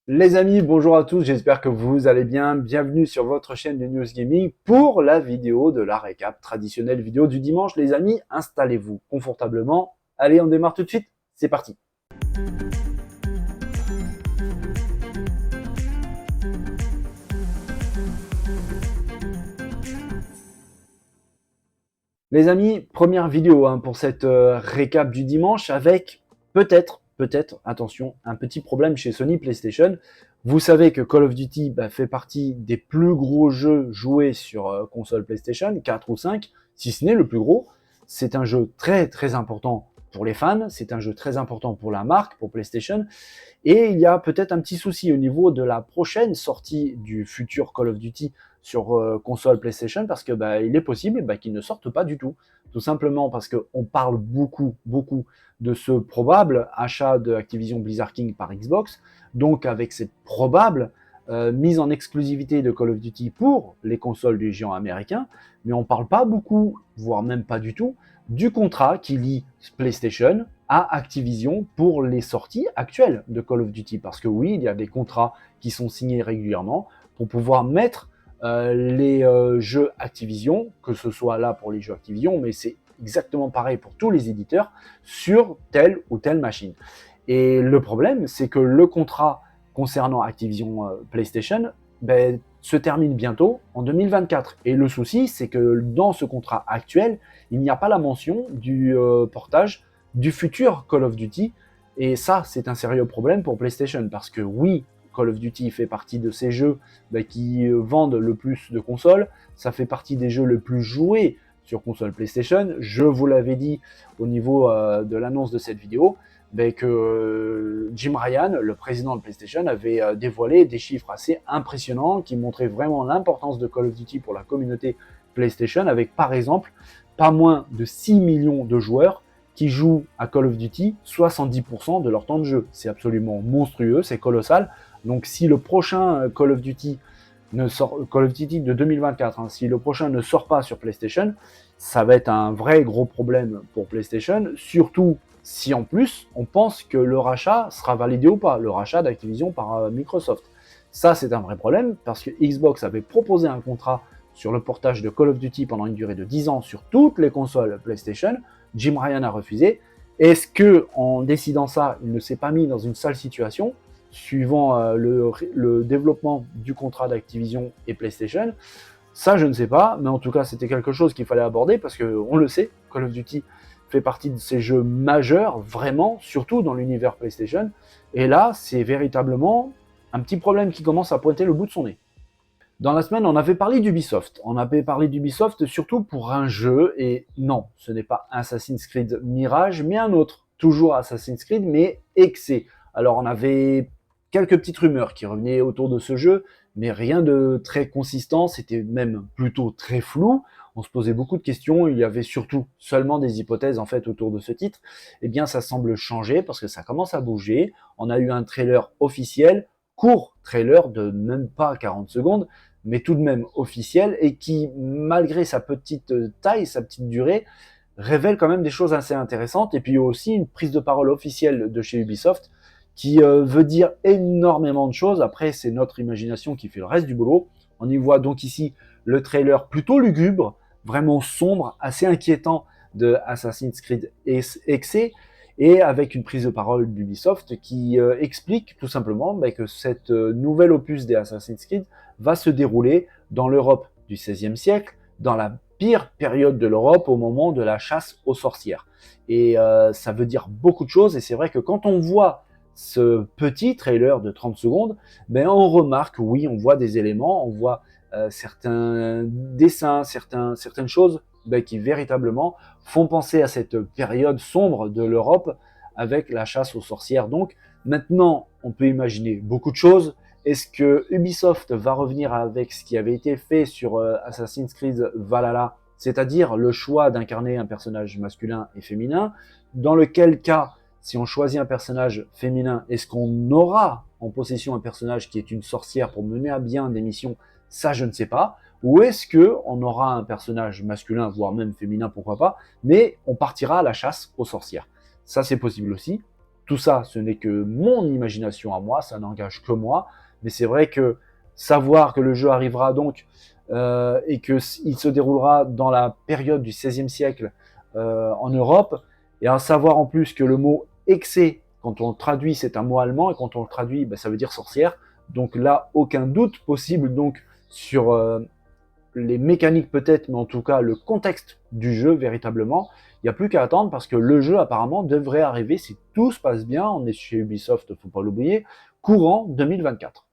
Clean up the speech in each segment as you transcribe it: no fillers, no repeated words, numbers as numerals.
Les amis, bonjour à tous, j'espère que vous allez bien. Bienvenue sur votre chaîne de News Gaming pour la vidéo de la récap, traditionnelle vidéo du dimanche. Les amis, installez-vous confortablement. Allez, on démarre tout de suite, c'est parti. Les amis, première vidéo pour cette récap du dimanche avec peut-être, attention, un petit problème chez Sony PlayStation. Vous savez que Call of Duty fait partie des plus gros jeux joués sur console PlayStation, 4 ou 5, si ce n'est le plus gros. C'est un jeu très important pour les fans, c'est un jeu très important pour la marque, pour PlayStation. Et il y a peut-être un petit souci au niveau de la prochaine sortie du futur Call of Duty sur console PlayStation parce que il est possible qu'il ne sorte pas du tout. Tout simplement parce qu'on parle beaucoup de ce probable achat de Activision Blizzard King par Xbox. Donc avec cette probable mise en exclusivité de Call of Duty pour les consoles du géant américain, mais on ne parle pas beaucoup, voire même pas du tout, du contrat qui lie PlayStation à Activision pour les sorties actuelles de Call of Duty. Parce que oui, il y a des contrats qui sont signés régulièrement pour pouvoir mettre les jeux Activision, que ce soit là pour les jeux Activision, mais c'est exactement pareil pour tous les éditeurs, sur telle ou telle machine. Et le problème, c'est que le contrat concernant Activision PlayStation se termine bientôt en 2024. Et le souci, c'est que dans ce contrat actuel, il n'y a pas la mention du portage du futur Call of Duty. Et ça, c'est un sérieux problème pour PlayStation, parce que oui, Call of Duty fait partie de ces jeux qui vendent le plus de consoles, ça fait partie des jeux les plus joués sur console PlayStation. Je vous l'avais dit au niveau de l'annonce de cette vidéo, que Jim Ryan, le président de PlayStation, avait dévoilé des chiffres assez impressionnants qui montraient vraiment l'importance de Call of Duty pour la communauté PlayStation, avec par exemple pas moins de 6 millions de joueurs qui jouent à Call of Duty 70% de leur temps de jeu. C'est absolument monstrueux, c'est colossal. Donc si le prochain Call of Duty Call of Duty de 2024, si le prochain ne sort pas sur PlayStation, ça va être un vrai gros problème pour PlayStation, surtout si en plus on pense que le rachat sera validé ou pas, le rachat d'Activision par Microsoft. Ça, c'est un vrai problème parce que Xbox avait proposé un contrat sur le portage de Call of Duty pendant une durée de 10 ans sur toutes les consoles PlayStation. Jim Ryan a refusé. Est-ce que en décidant ça, il ne s'est pas mis dans une sale situation suivant le développement du contrat d'Activision et PlayStation? Ça, je ne sais pas, mais en tout cas, c'était quelque chose qu'il fallait aborder parce qu'on le sait, Call of Duty fait partie de ces jeux majeurs, vraiment, surtout dans l'univers PlayStation. Et là, c'est véritablement un petit problème qui commence à pointer le bout de son nez. Dans la semaine, on avait parlé d'Ubisoft. On avait parlé d'Ubisoft surtout pour un jeu, et non, ce n'est pas Assassin's Creed Mirage, mais un autre. Toujours Assassin's Creed, mais Exe. Alors, on avait quelques petites rumeurs qui revenaient autour de ce jeu, mais rien de très consistant, c'était même plutôt très flou. On se posait beaucoup de questions, il y avait surtout seulement des hypothèses en fait autour de ce titre. Eh bien, ça semble changer parce que ça commence à bouger. On a eu un trailer officiel, court trailer de même pas 40 secondes, mais tout de même officiel, et qui, malgré sa petite taille, sa petite durée, révèle quand même des choses assez intéressantes. Et puis aussi une prise de parole officielle de chez Ubisoft qui veut dire énormément de choses. Après, c'est notre imagination qui fait le reste du boulot. On y voit donc ici le trailer plutôt lugubre, vraiment sombre, assez inquiétant de Assassin's Creed Exe, et avec une prise de parole d'Ubisoft qui explique tout simplement que cette nouvelle opus des Assassin's Creed va se dérouler dans l'Europe du XVIe siècle, dans la pire période de l'Europe au moment de la chasse aux sorcières. Et ça veut dire beaucoup de choses, et c'est vrai que quand on voit ce petit trailer de 30 secondes, on remarque, oui, on voit des éléments, on voit certains dessins, certaines choses qui véritablement font penser à cette période sombre de l'Europe avec la chasse aux sorcières. Donc maintenant, on peut imaginer beaucoup de choses. Est-ce que Ubisoft va revenir avec ce qui avait été fait sur Assassin's Creed Valhalla, c'est-à-dire le choix d'incarner un personnage masculin et féminin? Dans lequel cas, si on choisit un personnage féminin, est-ce qu'on aura en possession un personnage qui est une sorcière pour mener à bien des missions? Ça, je ne sais pas. Ou est-ce qu'on aura un personnage masculin, voire même féminin, pourquoi pas, mais on partira à la chasse aux sorcières? Ça, c'est possible aussi. tout ça, ce n'est que mon imagination à moi, ça n'engage que moi, mais c'est vrai que savoir que le jeu arrivera donc et qu'il se déroulera dans la période du XVIe siècle en Europe, et à savoir en plus que le mot excès, quand on le traduit, c'est un mot allemand, et quand on le traduit, ça veut dire sorcière. Donc là, aucun doute possible donc sur les mécaniques peut-être, mais en tout cas le contexte du jeu véritablement. Il n'y a plus qu'à attendre parce que le jeu apparemment devrait arriver, si tout se passe bien, on est chez Ubisoft, il ne faut pas l'oublier, courant 2024.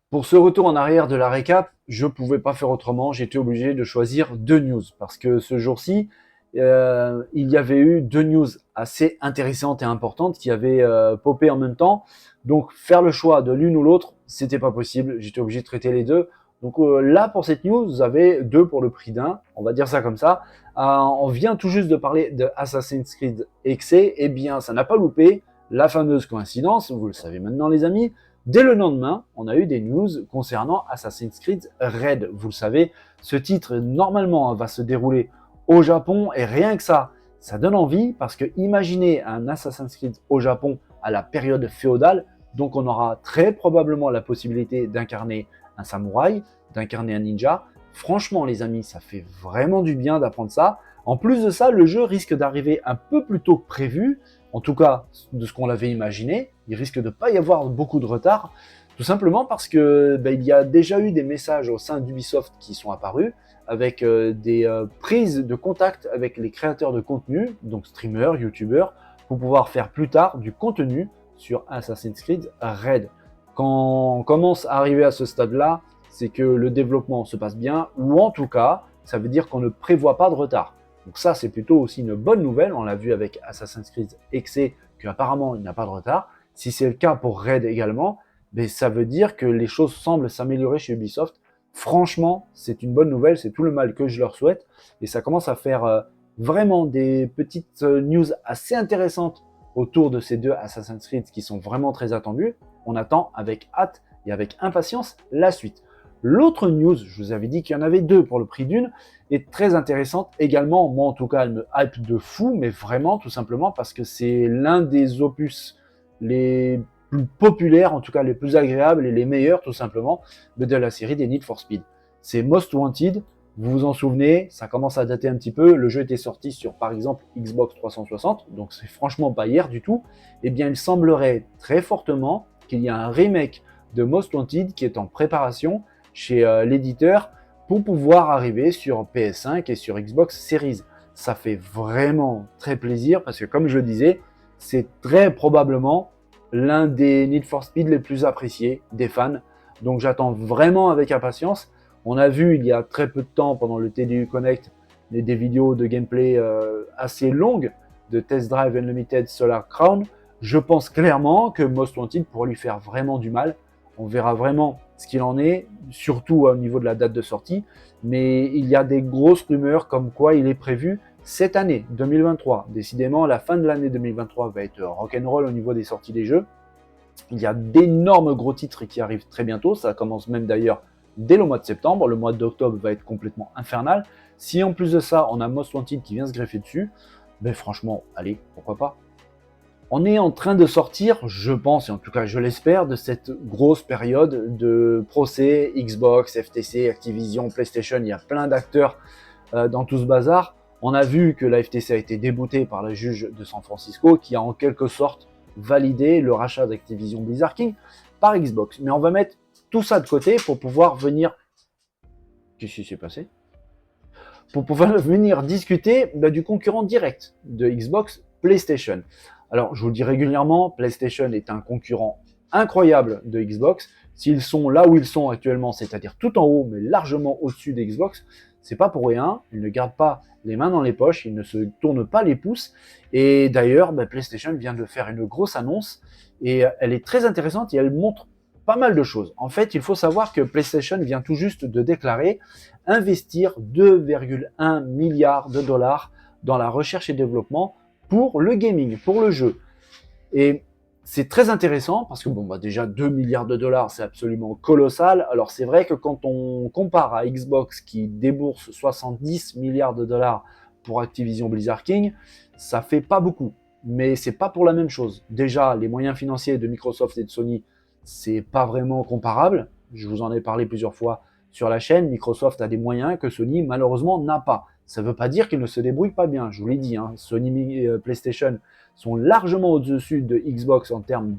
Pour ce retour en arrière de la récap, je ne pouvais pas faire autrement, j'étais obligé de choisir deux news parce que ce jour-ci, il y avait eu deux news assez intéressantes et importantes qui avaient popé en même temps. Donc faire le choix de l'une ou l'autre, c'était pas possible, j'étais obligé de traiter les deux. Donc là, pour cette news, vous avez deux pour le prix d'un, on va dire ça comme ça. On vient tout juste de parler de Assassin's Creed XE, eh bien ça n'a pas loupé la fameuse coïncidence, vous le savez maintenant les amis. Dès le lendemain, on a eu des news concernant Assassin's Creed Red. Vous le savez, ce titre normalement va se dérouler au Japon et rien que ça, ça donne envie parce que imaginez un Assassin's Creed au Japon à la période féodale, donc on aura très probablement la possibilité d'incarner un samouraï, d'incarner un ninja. Franchement les amis, ça fait vraiment du bien d'apprendre ça. En plus de ça, le jeu risque d'arriver un peu plus tôt que prévu, en tout cas de ce qu'on l'avait imaginé. Il risque de ne pas y avoir beaucoup de retard, tout simplement parce que il y a déjà eu des messages au sein d'Ubisoft qui sont apparus, avec des prises de contact avec les créateurs de contenu, donc streamers, youtubeurs, pour pouvoir faire plus tard du contenu sur Assassin's Creed Red. Quand on commence à arriver à ce stade-là, c'est que le développement se passe bien, ou en tout cas, ça veut dire qu'on ne prévoit pas de retard. Donc ça, c'est plutôt aussi une bonne nouvelle. On l'a vu avec Assassin's Creed XE, qu'apparemment, il n'y a pas de retard. Si c'est le cas pour Red également, ça veut dire que les choses semblent s'améliorer chez Ubisoft. Franchement, c'est une bonne nouvelle, c'est tout le mal que je leur souhaite. Et ça commence à faire vraiment des petites news assez intéressantes autour de ces deux Assassin's Creed qui sont vraiment très attendus. On attend avec hâte et avec impatience la suite. L'autre news, je vous avais dit qu'il y en avait deux pour le prix d'une, est très intéressante également. Moi, en tout cas, elle me hype de fou, mais vraiment, tout simplement, parce que c'est l'un des opus les plus populaires, en tout cas les plus agréables et les meilleurs, tout simplement, de la série des Need for Speed. C'est Most Wanted. Vous vous en souvenez, ça commence à dater un petit peu. Le jeu était sorti sur, par exemple, Xbox 360, donc c'est franchement pas hier du tout. Eh bien, il semblerait très fortement qu'il y a un remake de Most Wanted qui est en préparation chez l'éditeur pour pouvoir arriver sur PS5 et sur Xbox Series. Ça fait vraiment très plaisir parce que, comme je le disais, c'est très probablement l'un des Need for Speed les plus appréciés des fans. Donc j'attends vraiment avec impatience. On a vu il y a très peu de temps pendant le TDU Connect des vidéos de gameplay assez longues de Test Drive Unlimited Solar Crown. Je pense clairement que Most Wanted pourrait lui faire vraiment du mal. On verra vraiment ce qu'il en est, surtout au niveau de la date de sortie. Mais il y a des grosses rumeurs comme quoi il est prévu cette année 2023. Décidément, la fin de l'année 2023 va être rock'n'roll au niveau des sorties des jeux. Il y a d'énormes gros titres qui arrivent très bientôt. Ça commence même d'ailleurs dès le mois de septembre. Le mois d'octobre va être complètement infernal. Si en plus de ça, on a Most Wanted qui vient se greffer dessus, franchement, allez, pourquoi pas. On est en train de sortir, je pense, et en tout cas je l'espère, de cette grosse période de procès Xbox, FTC, Activision, PlayStation. Il y a plein d'acteurs dans tout ce bazar. On a vu que la FTC a été déboutée par le juge de San Francisco qui a en quelque sorte validé le rachat d'Activision Blizzard King par Xbox. Mais on va mettre tout ça de côté pour pouvoir venir... Qu'est-ce qui s'est passé ? Pour pouvoir venir discuter du concurrent direct de Xbox, PlayStation. Alors, je vous le dis régulièrement, PlayStation est un concurrent incroyable de Xbox. S'ils sont là où ils sont actuellement, c'est-à-dire tout en haut, mais largement au-dessus d'Xbox, c'est pas pour rien. Ils ne gardent pas les mains dans les poches, ils ne se tournent pas les pouces. Et d'ailleurs, PlayStation vient de faire une grosse annonce et elle est très intéressante et elle montre pas mal de choses. En fait, il faut savoir que PlayStation vient tout juste de déclarer investir 2,1 milliards de dollars dans la recherche et développement pour le gaming, pour le jeu. Et c'est très intéressant parce que déjà 2 milliards de dollars, c'est absolument colossal. Alors c'est vrai que quand on compare à Xbox qui débourse 70 milliards de dollars pour Activision Blizzard King, ça fait pas beaucoup. mais c'est pas pour la même chose. Déjà, les moyens financiers de Microsoft et de Sony, c'est pas vraiment comparable. Je vous en ai parlé plusieurs fois sur la chaîne. Microsoft a des moyens que Sony, malheureusement, n'a pas. Ça ne veut pas dire qu'ils ne se débrouillent pas bien. Je vous l'ai dit, hein, Sony et PlayStation sont largement au-dessus de Xbox en termes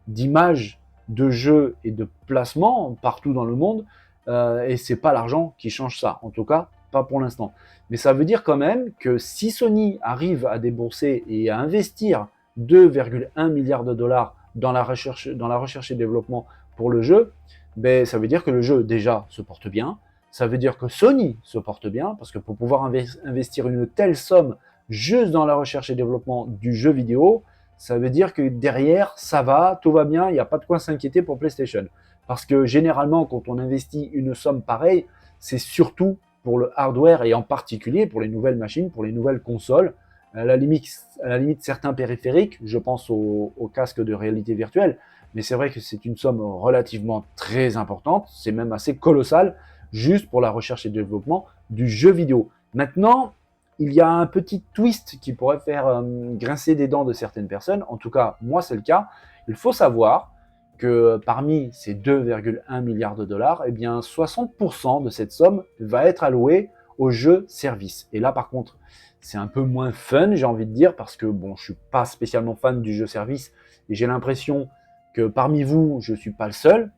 d'image, de jeux et de placement partout dans le monde. Et c'est pas l'argent qui change ça. En tout cas, pas pour l'instant. Mais ça veut dire quand même que si Sony arrive à débourser et à investir 2,1 milliards de dollars dans la recherche et développement pour le jeu, ben, ça veut dire que le jeu déjà se porte bien. Ça veut dire que Sony se porte bien, parce que pour pouvoir investir une telle somme juste dans la recherche et développement du jeu vidéo, ça veut dire que derrière, ça va, tout va bien, il n'y a pas de quoi s'inquiéter pour PlayStation. Parce que généralement, quand on investit une somme pareille, c'est surtout pour le hardware et en particulier pour les nouvelles machines, pour les nouvelles consoles. À la limite certains périphériques, je pense aux casques de réalité virtuelle, mais c'est vrai que c'est une somme relativement très importante, c'est même assez colossal, juste pour la recherche et développement du jeu vidéo. Maintenant, il y a un petit twist qui pourrait faire grincer des dents de certaines personnes, en tout cas, moi c'est le cas. Il faut savoir que parmi ces 2,1 milliards de dollars, eh bien 60% de cette somme va être allouée aux jeux services. Et là, par contre, c'est un peu moins fun, j'ai envie de dire, parce que bon, je suis pas spécialement fan du jeu service, et j'ai l'impression que parmi vous, je suis pas le seul,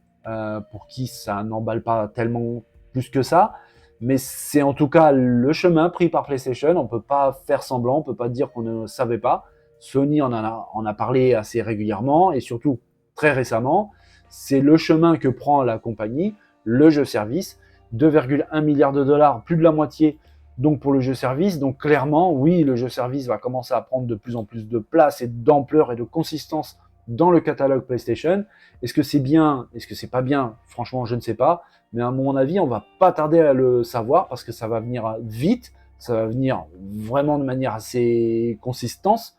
pour qui ça n'emballe pas tellement plus que ça. Mais c'est en tout cas le chemin pris par PlayStation. On peut pas faire semblant, on peut pas dire qu'on ne savait pas. Sony en a parlé assez régulièrement, et surtout très récemment. C'est le chemin que prend la compagnie, le jeu service. 2,1 milliards de dollars, plus de la moitié donc pour le jeu service. Donc clairement, oui, le jeu service va commencer à prendre de plus en plus de place et d'ampleur et de consistance dans le catalogue PlayStation. Est-ce que c'est bien? Est-ce que c'est pas bien? Franchement, je ne sais pas. Mais à mon avis, on va pas tarder à le savoir parce que ça va venir vite, ça va venir vraiment de manière assez consistante.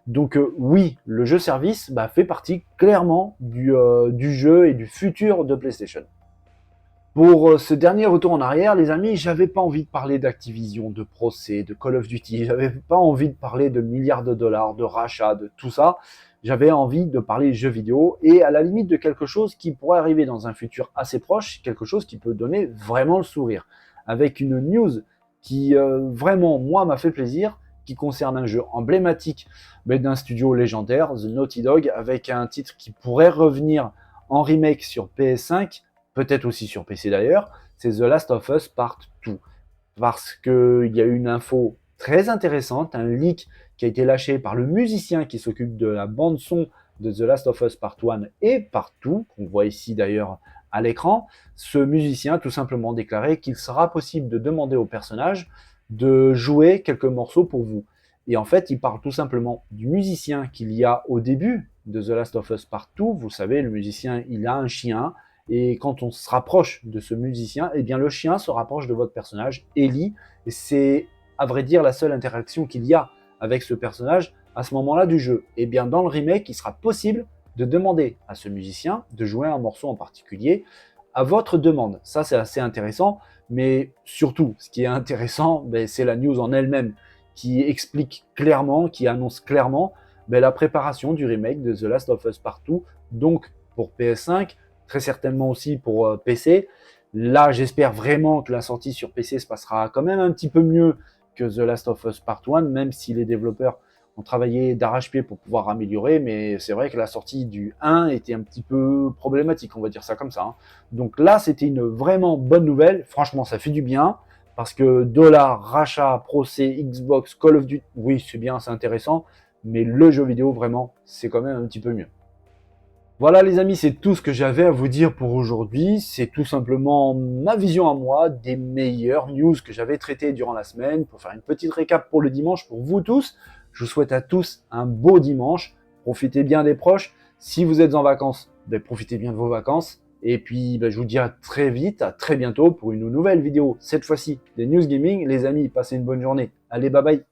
Donc oui, le jeu service fait partie clairement du jeu et du futur de PlayStation. Pour ce dernier retour en arrière, les amis, j'avais pas envie de parler d'Activision, de procès, de Call of Duty, j'avais pas envie de parler de milliards de dollars, de rachats, de tout ça. J'avais envie de parler jeux vidéo et à la limite de quelque chose qui pourrait arriver dans un futur assez proche, quelque chose qui peut donner vraiment le sourire. Avec une news qui vraiment, moi, m'a fait plaisir, qui concerne un jeu emblématique d'un studio légendaire, The Naughty Dog, avec un titre qui pourrait revenir en remake sur PS5, peut-être aussi sur PC d'ailleurs, c'est The Last of Us Part 2. Parce qu'il y a eu une info très intéressante, un leak qui a été lâché par le musicien qui s'occupe de la bande-son de The Last of Us Part 1 et Part 2, qu'on voit ici d'ailleurs à l'écran. Ce musicien a tout simplement déclaré qu'il sera possible de demander au personnage de jouer quelques morceaux pour vous. Et en fait, il parle tout simplement du musicien qu'il y a au début de The Last of Us Part 2. Vous savez, le musicien, il a un chien, et quand on se rapproche de ce musicien, eh bien le chien se rapproche de votre personnage, Ellie, et c'est à vrai dire la seule interaction qu'il y a avec ce personnage à ce moment-là du jeu. Et bien dans le remake, il sera possible de demander à ce musicien de jouer un morceau en particulier à votre demande. Ça, c'est assez intéressant, mais surtout, ce qui est intéressant, c'est la news en elle-même qui explique clairement, qui annonce clairement la préparation du remake de The Last of Us Part 2, donc pour PS5, très certainement aussi pour PC. Là, j'espère vraiment que la sortie sur PC se passera quand même un petit peu mieux que The Last of Us Part 1, même si les développeurs ont travaillé d'arrache-pied pour pouvoir améliorer, mais c'est vrai que la sortie du 1 était un petit peu problématique, on va dire ça comme ça. Donc là, c'était une vraiment bonne nouvelle. Franchement, ça fait du bien, parce que dollars, rachat, procès, Xbox, Call of Duty, oui, c'est bien, c'est intéressant, mais le jeu vidéo, vraiment, c'est quand même un petit peu mieux. Voilà les amis, c'est tout ce que j'avais à vous dire pour aujourd'hui. C'est tout simplement ma vision à moi des meilleures news que j'avais traitées durant la semaine. Pour faire une petite récap pour le dimanche pour vous tous, je vous souhaite à tous un beau dimanche. Profitez bien des proches. Si vous êtes en vacances, profitez bien de vos vacances. Et puis je vous dis à très vite, à très bientôt pour une nouvelle vidéo. Cette fois-ci des News Gaming. Les amis, passez une bonne journée. Allez, bye bye.